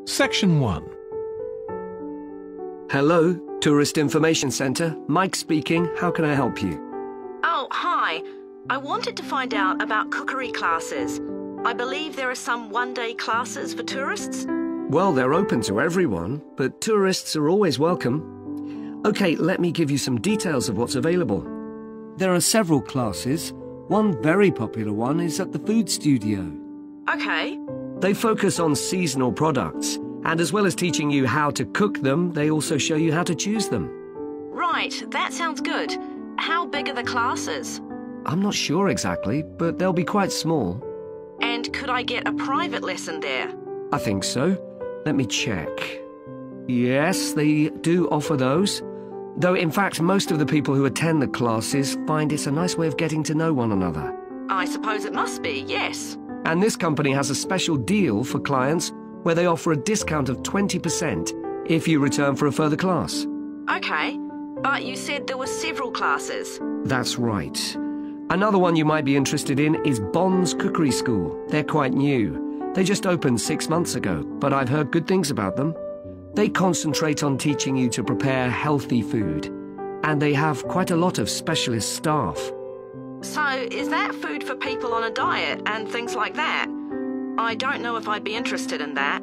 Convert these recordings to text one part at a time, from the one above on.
Section 1. Hello, Tourist Information Centre. Mike speaking. How can I help you? Oh, hi. I wanted to find out about cookery classes. I believe there are some one-day classes for tourists. Well, they're open to everyone, but tourists are always welcome. OK, let me give you some details of what's available. There are several classes. One very popular one is at the food studio. OK. They focus on seasonal products, and as well as teaching you how to cook them, they also show you how to choose them. Right, that sounds good. How big are the classes? I'm not sure exactly, but they'll be quite small. And could I get a private lesson there? I think so. Let me check. Yes, they do offer those. Though, in fact, most of the people who attend the classes find it's a nice way of getting to know one another. I suppose it must be, yes. And this company has a special deal for clients where they offer a discount of 20% if you return for a further class. OK, but you said there were several classes. That's right. Another one you might be interested in is Bond's Cookery School. They're quite new. They just opened 6 months ago, but I've heard good things about them. They concentrate on teaching you to prepare healthy food, and they have quite a lot of specialist staff. So, is that food for people on a diet and things like that? I don't know if I'd be interested in that.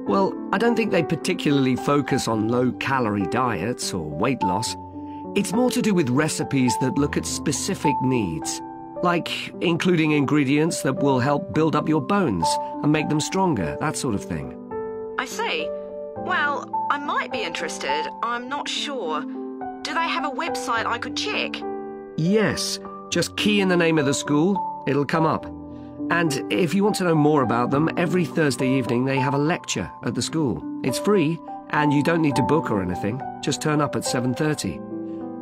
Well, I don't think they particularly focus on low-calorie diets or weight loss. It's more to do with recipes that look at specific needs, like including ingredients that will help build up your bones and make them stronger, that sort of thing. I see. Well, I might be interested. I'm not sure. Do they have a website I could check? Yes. Just key in the name of the school, it'll come up. And if you want to know more about them, every Thursday evening they have a lecture at the school. It's free, and you don't need to book or anything. Just turn up at 7:30.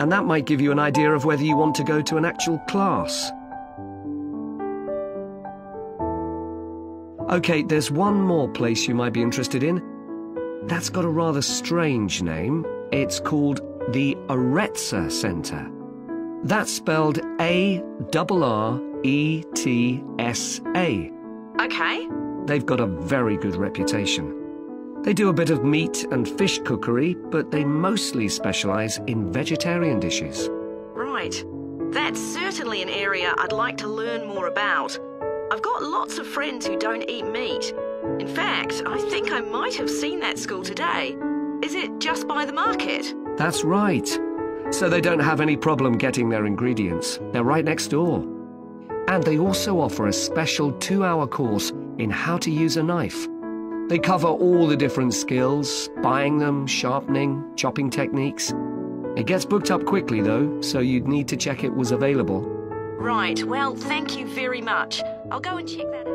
And that might give you an idea of whether you want to go to an actual class. OK, there's one more place you might be interested in. That's got a rather strange name. It's called the Aretsa Centre. That's spelled A-R-R-E-T-S-A. OK. They've got a very good reputation. They do a bit of meat and fish cookery, but they mostly specialise in vegetarian dishes. Right. That's certainly an area I'd like to learn more about. I've got lots of friends who don't eat meat. In fact, I think I might have seen that school today. Is it just by the market? That's right. So they don't have any problem getting their ingredients. They're right next door. And they also offer a special 2-hour course in how to use a knife. They cover all the different skills, buying them, sharpening, chopping techniques. It gets booked up quickly though, so you'd need to check it was available. Right, well, thank you very much. I'll go and check that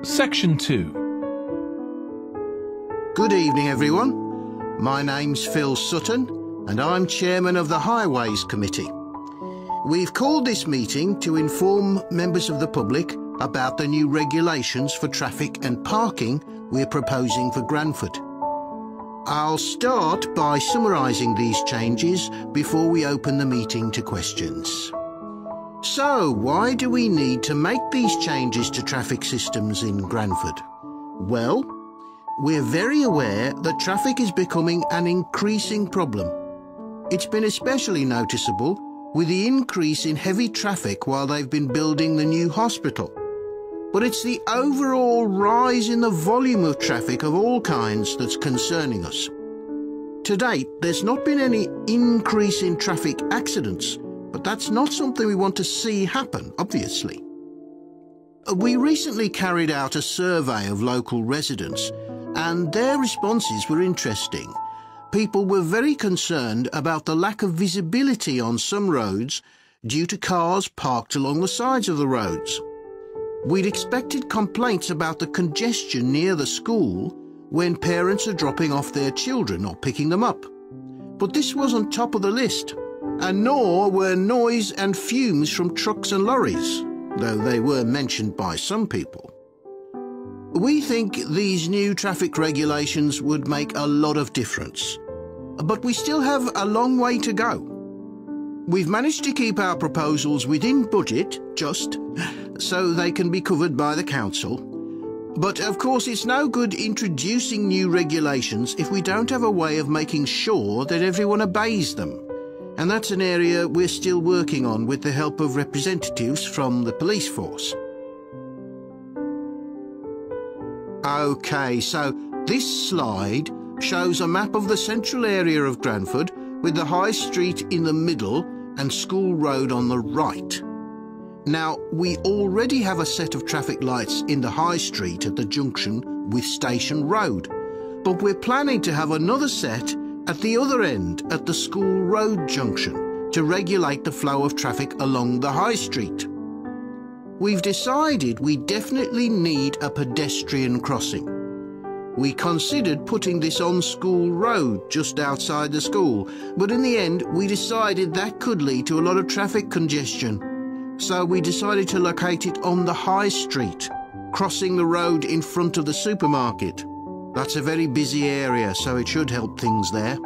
out. Section 2. Good evening, everyone. My name's Phil Sutton, and I'm chairman of the Highways Committee. We've called this meeting to inform members of the public about the new regulations for traffic and parking we're proposing for Granford. I'll start by summarising these changes before we open the meeting to questions. So, why do we need to make these changes to traffic systems in Granford? Well, we're very aware that traffic is becoming an increasing problem. It's been especially noticeable with the increase in heavy traffic while they've been building the new hospital. But it's the overall rise in the volume of traffic of all kinds that's concerning us. To date, there's not been any increase in traffic accidents, but that's not something we want to see happen, obviously. We recently carried out a survey of local residents, and their responses were interesting. People were very concerned about the lack of visibility on some roads due to cars parked along the sides of the roads. We'd expected complaints about the congestion near the school when parents are dropping off their children or picking them up. But this wasn't top of the list, and nor were noise and fumes from trucks and lorries, though they were mentioned by some people. We think these new traffic regulations would make a lot of difference, but we still have a long way to go. We've managed to keep our proposals within budget, just so they can be covered by the council. But of course it's no good introducing new regulations if we don't have a way of making sure that everyone obeys them. And that's an area we're still working on with the help of representatives from the police force. OK, so this slide shows a map of the central area of Granford with the High Street in the middle and School Road on the right. Now, we already have a set of traffic lights in the High Street at the junction with Station Road, but we're planning to have another set at the other end at the School Road junction to regulate the flow of traffic along the High Street. We've decided we definitely need a pedestrian crossing. We considered putting this on School Road just outside the school, but in the end we decided that could lead to a lot of traffic congestion. So we decided to locate it on the High Street, crossing the road in front of the supermarket. That's a very busy area, so it should help things there.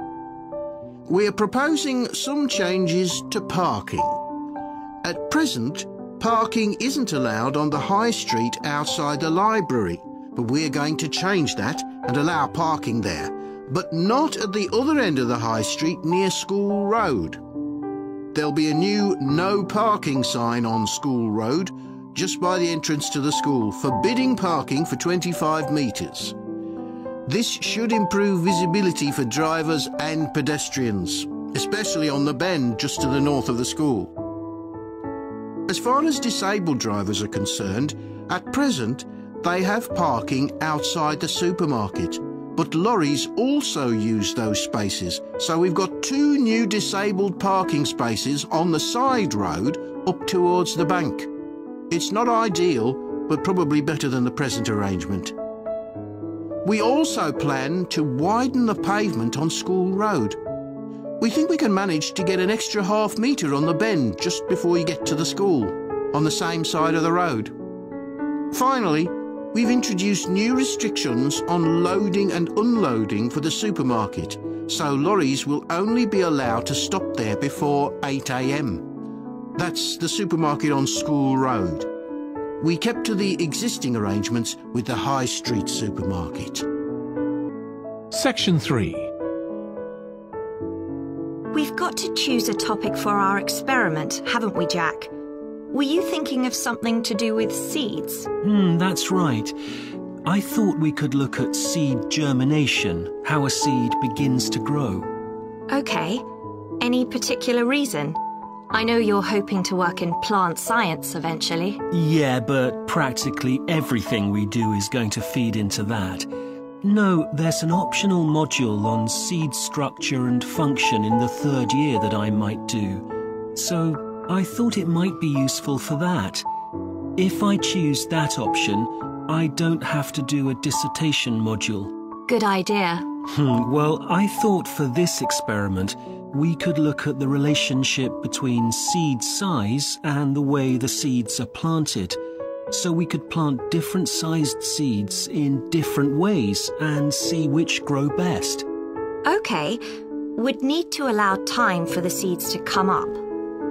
We're proposing some changes to parking. At present, parking isn't allowed on the High Street outside the library, but we're going to change that and allow parking there, but not at the other end of the High Street near School Road. There'll be a new no parking sign on School Road just by the entrance to the school, forbidding parking for 25 metres. This should improve visibility for drivers and pedestrians, especially on the bend just to the north of the school. As far as disabled drivers are concerned, at present they have parking outside the supermarket, but lorries also use those spaces, so we've got 2 new disabled parking spaces on the side road up towards the bank. It's not ideal, but probably better than the present arrangement. We also plan to widen the pavement on School Road. We think we can manage to get an extra ½ metre on the bend just before you get to the school, on the same side of the road. Finally, we've introduced new restrictions on loading and unloading for the supermarket, so lorries will only be allowed to stop there before 8 AM. That's the supermarket on School Road. We kept to the existing arrangements with the High Street supermarket. Section 3. We've got to choose a topic for our experiment, haven't we, Jack? Were you thinking of something to do with seeds? That's right. I thought we could look at seed germination, how a seed begins to grow. OK. Any particular reason? I know you're hoping to work in plant science eventually. Yeah, but practically everything we do is going to feed into that. No, there's an optional module on seed structure and function in the 3rd year that I might do. So I thought it might be useful for that. If I choose that option, I don't have to do a dissertation module. Good idea. Well, I thought for this experiment, we could look at the relationship between seed size and the way the seeds are planted. So we could plant different sized seeds in different ways and see which grow best. OK. We'd need to allow time for the seeds to come up.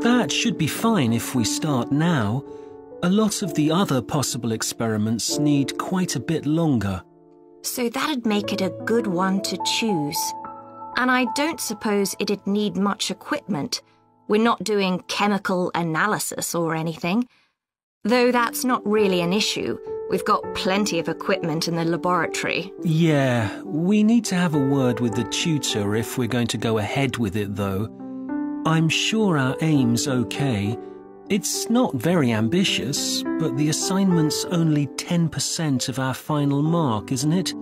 That should be fine if we start now. A lot of the other possible experiments need quite a bit longer. So that'd make it a good one to choose. And I don't suppose it'd need much equipment. We're not doing chemical analysis or anything. Though that's not really an issue. We've got plenty of equipment in the laboratory. Yeah, we need to have a word with the tutor if we're going to go ahead with it, though. I'm sure our aim's okay. It's not very ambitious, but the assignment's only 10% of our final mark, isn't it?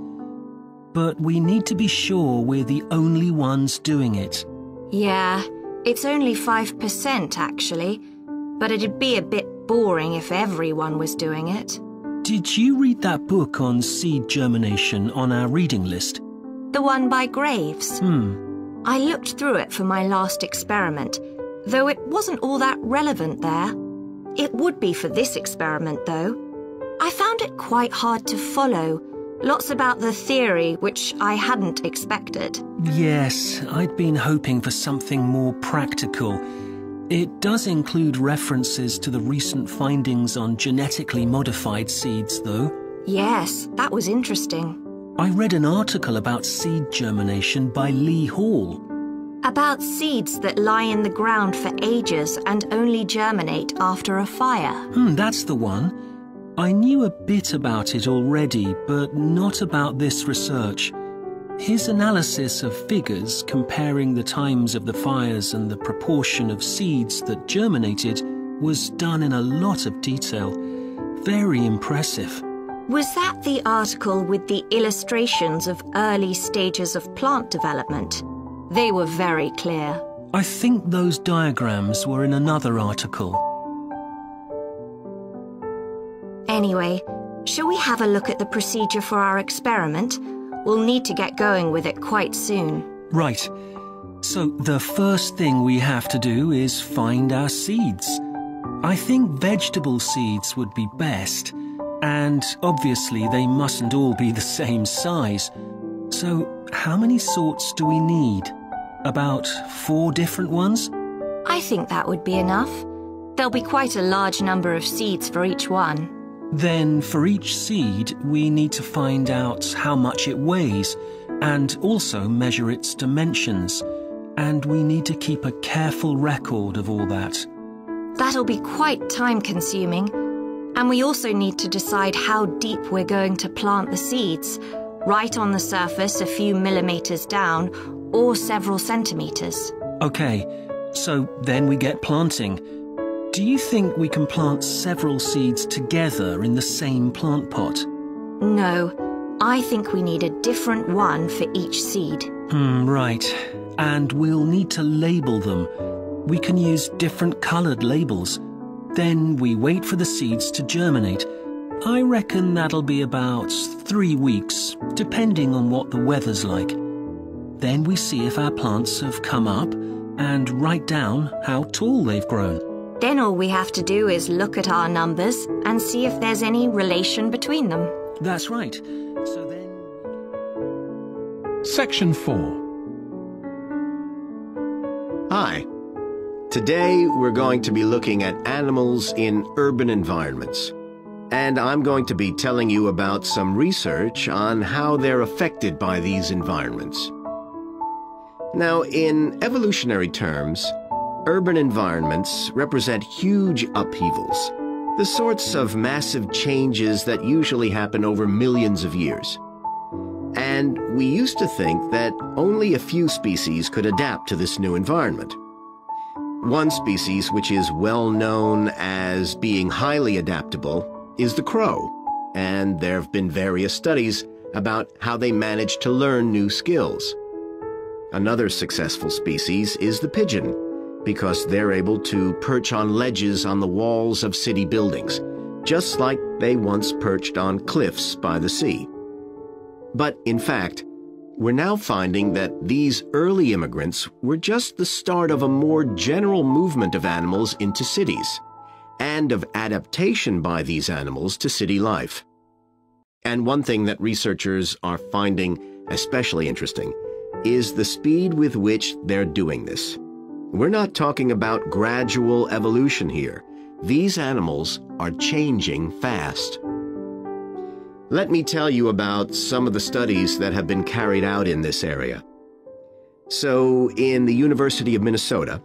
But we need to be sure we're the only ones doing it. Yeah, it's only 5% actually, but it'd be a bit boring if everyone was doing it. Did you read that book on seed germination on our reading list? The one by Graves? I looked through it for my last experiment, though it wasn't all that relevant there. It would be for this experiment, though. I found it quite hard to follow. Lots about the theory, which I hadn't expected. Yes, I'd been hoping for something more practical. It does include references to the recent findings on genetically modified seeds, though. Yes, that was interesting. I read an article about seed germination by Lee Hall. About seeds that lie in the ground for ages and only germinate after a fire. That's the one. I knew a bit about it already, but not about this research. His analysis of figures comparing the times of the fires and the proportion of seeds that germinated was done in a lot of detail. Very impressive. Was that the article with the illustrations of early stages of plant development? They were very clear. I think those diagrams were in another article. Anyway, shall we have a look at the procedure for our experiment? We'll need to get going with it quite soon. Right. So the first thing we have to do is find our seeds. I think vegetable seeds would be best, and obviously they mustn't all be the same size. So how many sorts do we need? About 4 different ones? I think that would be enough. There'll be quite a large number of seeds for each one. Then for each seed, we need to find out how much it weighs and also measure its dimensions. And we need to keep a careful record of all that. That'll be quite time-consuming. And we also need to decide how deep we're going to plant the seeds. Right on the surface, a few millimeters down, or several centimeters. Okay, so then we get planting. Do you think we can plant several seeds together in the same plant pot? No, I think we need a different one for each seed. Right. And we'll need to label them. We can use different coloured labels. Then we wait for the seeds to germinate. I reckon that'll be about 3 weeks, depending on what the weather's like. Then we see if our plants have come up and write down how tall they've grown. Then all we have to do is look at our numbers and see if there's any relation between them. That's right. So then... Section 4. Hi. Today we're going to be looking at animals in urban environments. And I'm going to be telling you about some research on how they're affected by these environments. Now, in evolutionary terms, urban environments represent huge upheavals, the sorts of massive changes that usually happen over millions of years. And we used to think that only a few species could adapt to this new environment. One species which is well known as being highly adaptable is the crow, and there have been various studies about how they manage to learn new skills. Another successful species is the pigeon, because they're able to perch on ledges on the walls of city buildings, just like they once perched on cliffs by the sea. But in fact, we're now finding that these early immigrants were just the start of a more general movement of animals into cities, and of adaptation by these animals to city life. And one thing that researchers are finding especially interesting is the speed with which they're doing this. We're not talking about gradual evolution here. These animals are changing fast. Let me tell you about some of the studies that have been carried out in this area. So, in the University of Minnesota,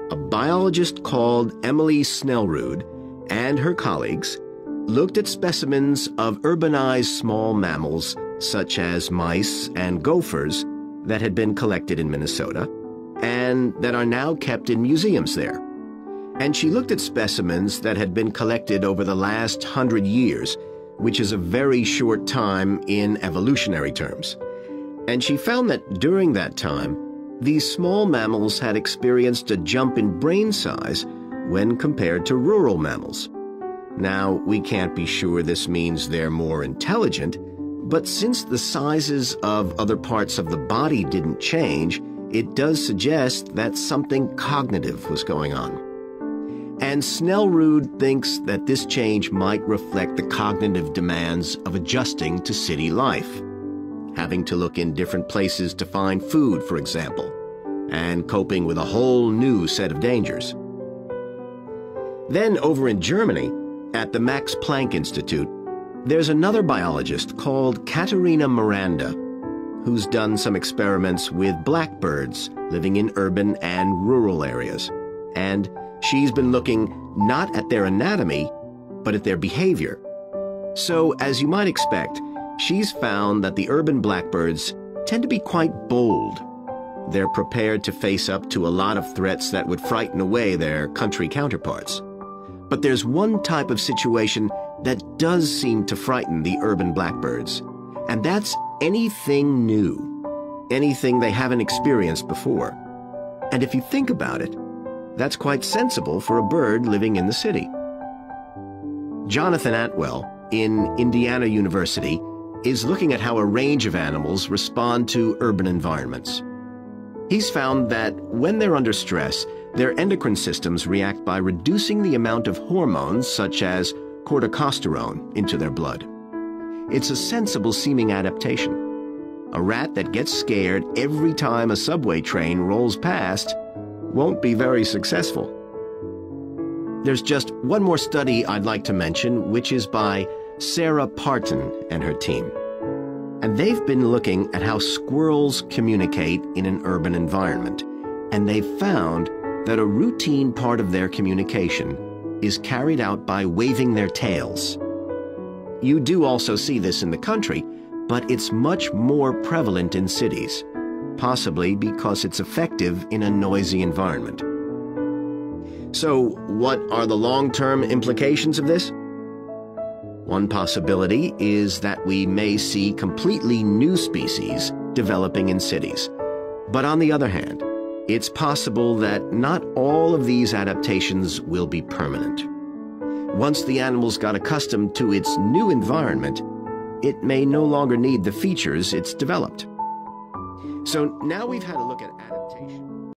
a biologist called Emily Snellrud and her colleagues looked at specimens of urbanized small mammals such as mice and gophers that had been collected in Minnesota and that are now kept in museums there. And she looked at specimens that had been collected over the last 100 years, which is a very short time in evolutionary terms. And she found that during that time, these small mammals had experienced a jump in brain size when compared to rural mammals. Now, we can't be sure this means they're more intelligent, but since the sizes of other parts of the body didn't change, it does suggest that something cognitive was going on. And Snellrud thinks that this change might reflect the cognitive demands of adjusting to city life, having to look in different places to find food, for example, and coping with a whole new set of dangers. Then over in Germany, at the Max Planck Institute, There's another biologist called Katerina Miranda who's done some experiments with blackbirds living in urban and rural areas. And she's been looking not at their anatomy, but at their behavior. So, as you might expect, she's found that the urban blackbirds tend to be quite bold. They're prepared to face up to a lot of threats that would frighten away their country counterparts. But there's one type of situation that does seem to frighten the urban blackbirds, and that's anything new, anything they haven't experienced before. And if you think about it, that's quite sensible for a bird living in the city. Jonathan Atwell, in Indiana University, is looking at how a range of animals respond to urban environments. He's found that when they're under stress, their endocrine systems react by reducing the amount of hormones such as corticosterone into their blood. It's a sensible-seeming adaptation. A rat that gets scared every time a subway train rolls past won't be very successful. There's just one more study I'd like to mention, which is by Sarah Parton and her team. And they've been looking at how squirrels communicate in an urban environment. And they've found that a routine part of their communication is carried out by waving their tails. You do also see this in the country, but it's much more prevalent in cities, possibly because it's effective in a noisy environment. So, what are the long-term implications of this? One possibility is that we may see completely new species developing in cities. But on the other hand, it's possible that not all of these adaptations will be permanent. Once the animals got accustomed to its new environment, it may no longer need the features it's developed. So now we've had a look at adaptation.